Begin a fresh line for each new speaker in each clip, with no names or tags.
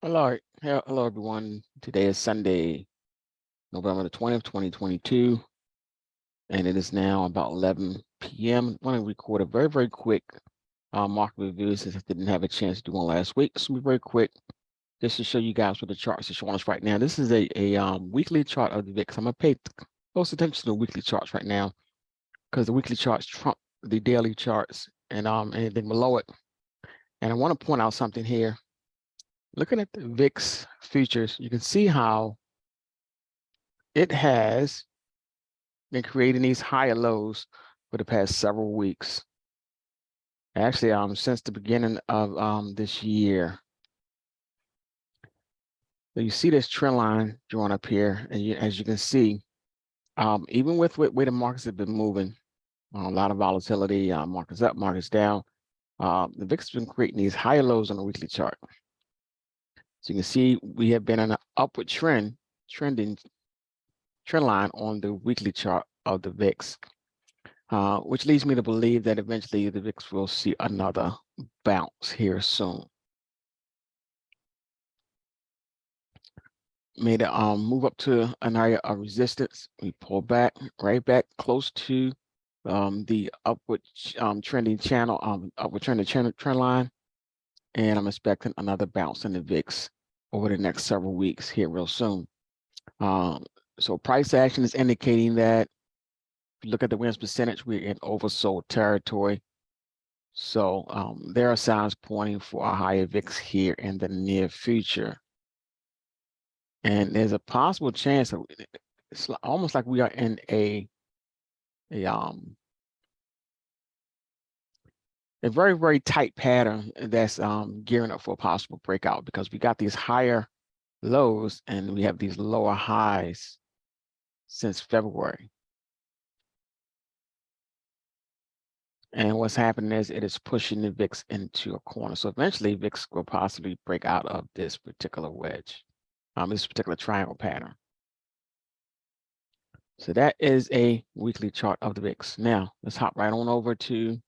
Hello everyone. Today is Sunday, November the 20th, 2022, and it is now about 11 p.m. I want to record a very quick market review since I didn't have a chance to do one last week. This will be very quick, just to show you guys what the charts are showing us right now. This is a weekly chart of the VIX. I'm gonna pay close attention to the weekly charts right now because the weekly charts trump the daily charts and anything below it. And I want to point out something here. Looking at the VIX futures, you can see how it has been creating these higher lows for the past several weeks. Actually, since the beginning of this year. So you see this trend line drawn up here, and as you can see, even with the way the markets have been moving, a lot of volatility, markets up, markets down, the VIX has been creating these higher lows on the weekly chart. So you can see we have been on an upward trend line on the weekly chart of the VIX, which leads me to believe that eventually the VIX will see another bounce here soon. Made it move up to an area of resistance. We pull back, right back close to the upward trending channel, upward trending trend line, and I'm expecting another bounce in the VIX over the next several weeks here real soon. So price action is indicating that if you look at the wins percentage, we're in oversold territory. So there are signs pointing for a higher VIX here in the near future. And there's a possible chance that it's almost like we are in a very tight pattern that's gearing up for a possible breakout, because we got these higher lows and we have these lower highs since February. And what's happening is it is pushing the VIX into a corner. So eventually VIX will possibly break out of this particular wedge, this particular triangle pattern. So that is a weekly chart of the VIX. Now let's hop right on over to,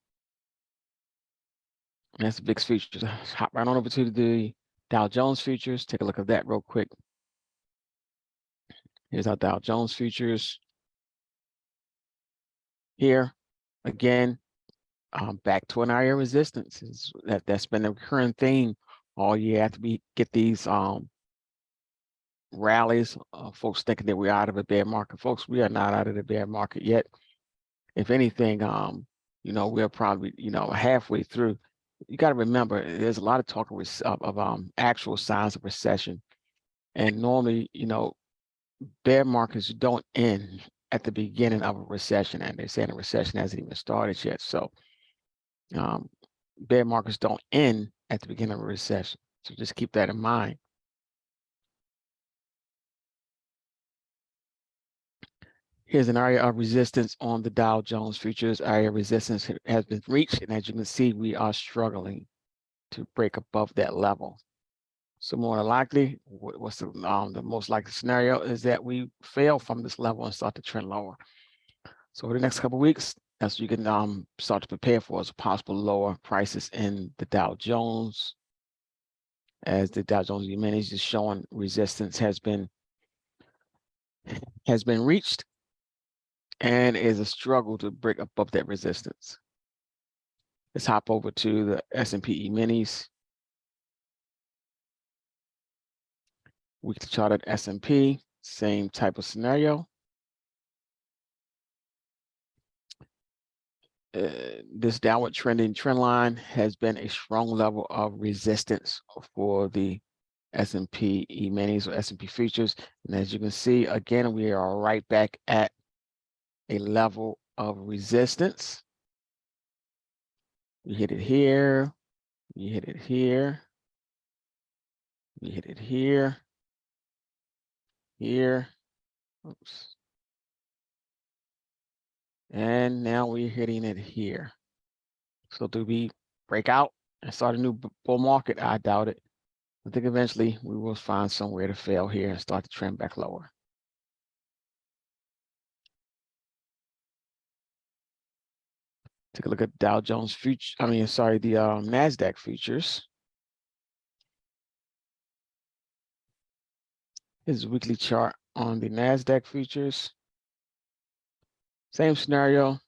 that's the VIX futures. Let's hop right on over to the Dow Jones futures. Take a look at that real quick. Here's our Dow Jones futures. Here, again, back to an area of resistance. That's been a recurring theme all year after we get these rallies. Folks thinking that we're out of a bear market. Folks, we are not out of the bear market yet. If anything, we're probably, halfway through. You got to remember, there's a lot of talk of actual signs of recession. And normally, bear markets don't end at the beginning of a recession, and they're saying a recession hasn't even started yet. So bear markets don't end at the beginning of a recession. So just keep that in mind. Here's an area of resistance on the Dow Jones futures. Area of resistance has been reached, and as you can see, we are struggling to break above that level. So more than likely, what's the most likely scenario is that we fail from this level and start to trend lower. So over the next couple of weeks, that's what you can start to prepare for, as possible lower prices in the Dow Jones, as the Dow Jones E-mini is showing resistance has been reached and is a struggle to break above that resistance. Let's hop over to the S&P E-minis. Weekly chart at S&P, same type of scenario. This downward trending trend line has been a strong level of resistance for the S&P E-minis or S&P futures. And as you can see, again, we are right back at a level of resistance. We hit it here, we hit it here, we hit it here, here, oops. And now we're hitting it here. So do we break out and start a new bull market? I doubt it. I think eventually we will find somewhere to fail here and start to trend back lower. Take a look at Dow Jones future. The NASDAQ futures. Here's a weekly chart on the NASDAQ futures. Same scenario.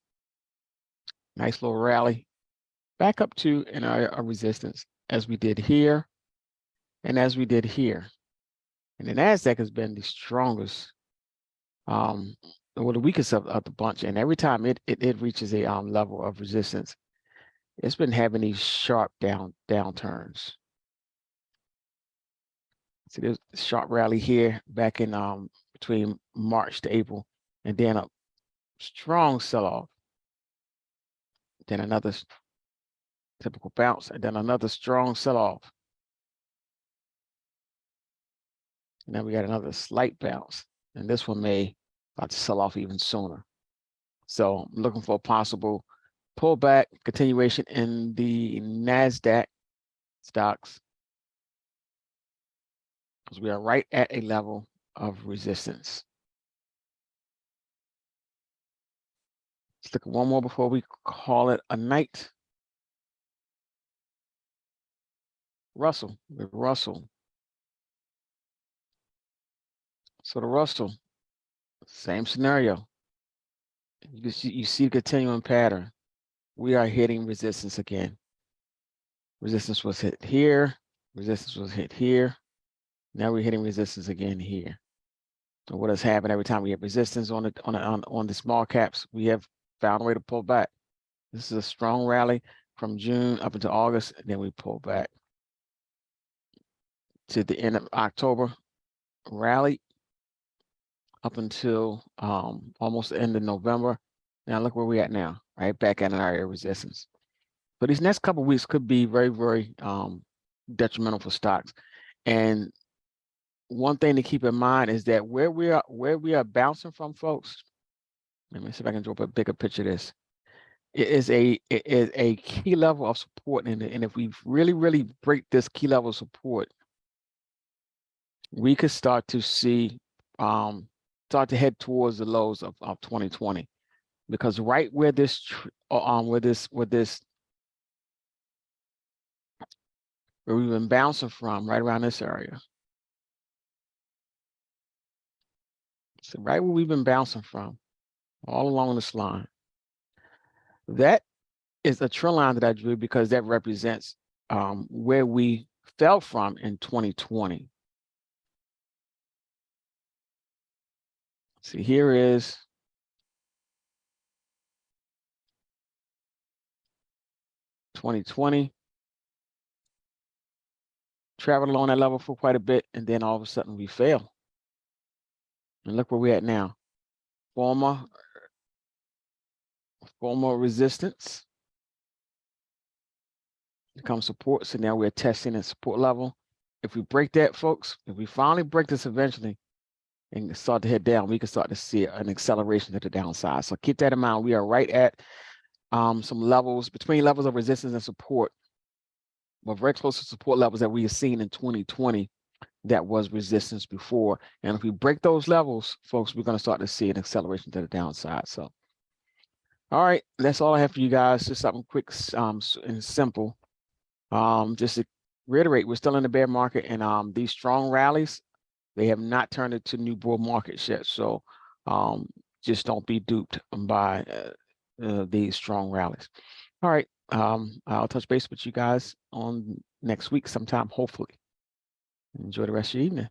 Nice little rally. Back up to an area of resistance as we did here and as we did here. And the NASDAQ has been the strongest, well, the weakest of the bunch. And every time it reaches a level of resistance, it's been having these sharp downturns. See, there's a sharp rally here back in between March to April, and then a strong sell-off. Then another typical bounce, and then another strong sell-off. And then we got another slight bounce, and this one may about to sell off even sooner. So I'm looking for a possible pullback continuation in the NASDAQ stocks, because we are right at a level of resistance. Let's look at one more before we call it a night. Russell, the Russell. So the Russell, same scenario. You see the continuing pattern. We are hitting resistance again. Resistance was hit here. Resistance was hit here. Now we're hitting resistance again here. So what has happened every time we have resistance on the small caps, we have found a way to pull back. This is a strong rally from June up into August, and then we pull back to the end of October. Rally up until almost the end of November. Now look where we're at now, right back at an area of resistance. So these next couple of weeks could be very, very detrimental for stocks. And one thing to keep in mind is that where we are bouncing from, folks. Let me see if I can draw a bigger picture of this. It is a key level of support, and if we really break this key level of support, we could start to see start to head towards the lows of 2020, because right where this where we've been bouncing from, right around this area. So right where we've been bouncing from, all along this line. That is a trend line that I drew because that represents where we fell from in 2020. See, here is $2020. Traveled along that level for quite a bit, and then all of a sudden we fail. And look where we're at now. Former resistance becomes support. So now we're testing at support level. If we break that, folks, if we finally break this eventually and start to head down, we can start to see an acceleration to the downside. So keep that in mind. We are right at some levels, between levels of resistance and support. We're very close to support levels that we have seen in 2020 that was resistance before. And if we break those levels, folks, we're going to start to see an acceleration to the downside. So, all right, that's all I have for you guys. Just something quick and simple. Just to reiterate, we're still in the bear market, and these strong rallies, they have not turned into new bull markets yet. So just don't be duped by these strong rallies. All right, I'll touch base with you guys on next week sometime, hopefully. Enjoy the rest of your evening.